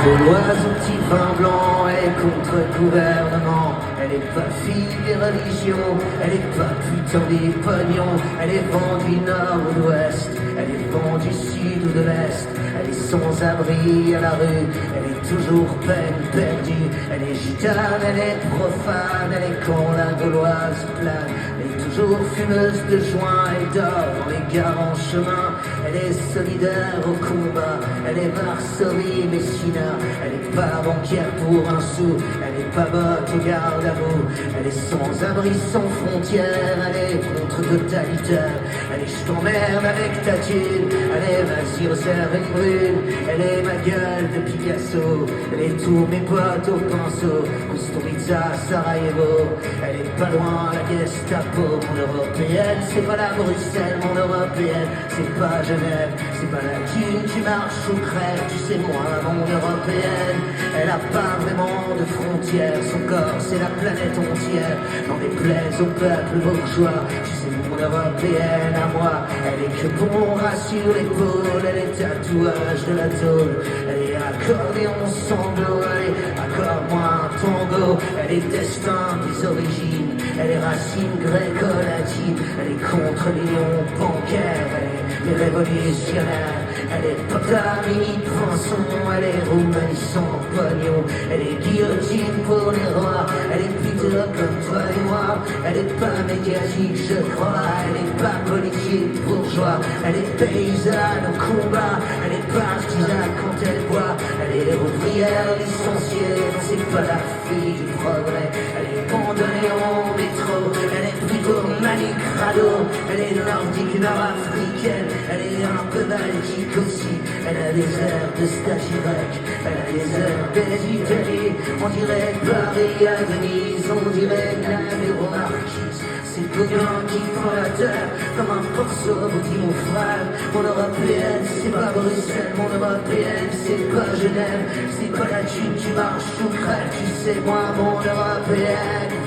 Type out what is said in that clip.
Gauloise au petit vin blanc, elle est contre le gouvernement. Elle est pas fille des religions, elle est pas putain des pognons. Elle est vendue du nord ou de l'ouest, elle est vendue du sud ou de l'est. Elle est sans abri à la rue, elle est toujours peine perdue. Elle est gitane, elle est profane, elle est con la gauloise plane. Elle est toujours fumeuse de joint et dort dans les gares en chemin. Elle est solidaire au combat, elle est Varsovie Messina. Elle est pas banquière pour un sou, elle est pas botte au garde à vous. Elle est sans abri, sans frontières, elle est contre-totalitaire. Elle est je t'emmerde avec ta thune, elle est vas-y resserre une brune. Elle est ma gueule de Picasso, elle est tous mes potes au pinceau. Kusturica, Sarajevo, elle est pas loin la Gestapo. Mon européenne, c'est pas la Bruxelles, mon européenne, c'est pas Genève, c'est pas la thune, tu marches ou crèves, tu sais moi, mon européenne. Elle a pas vraiment de frontières, son corps c'est la planète entière. N'en déplaise au peuple bourgeois, tu sais mon européenne à moi. Elle est que bon rat sur l'épaule, elle est tatouage de la tôle. Elle est accordéon sanglot, elle est accorde-moi un tango. Elle est destin des origines, elle est racine gréco-latine. Elle est contre les lions bancaires, elle est révolutionnaire. Elle est Potamini Pinson, elle est Roumanie sans pognon. Elle est guillotine pour les rois, elle est plutôt comme toi et moi. Elle est pas médiatique je crois, elle est pas politique bourgeois. Elle est paysanne au combat, elle est partisane quand elle boit. Elle est ouvrière licenciée, c'est pas la fille du progrès. Elle est condamnée au métro, elle est plutôt Malik Rado. Elle est nordique, nord-africaine, elle est un peu baltique aussi. Elle a des airs de Stachirec, elle a des airs d'Italie. On dirait Paris à Venise, on dirait la Marquise. C'est Gauguin qui prend la terre comme un morceau, vous dit mon frère. Mon européenne, c'est pas Bruxelles, mon européenne, c'est pas Genève. C'est pas la thune, tu marches ou crèves, tu sais moi, mon européenne.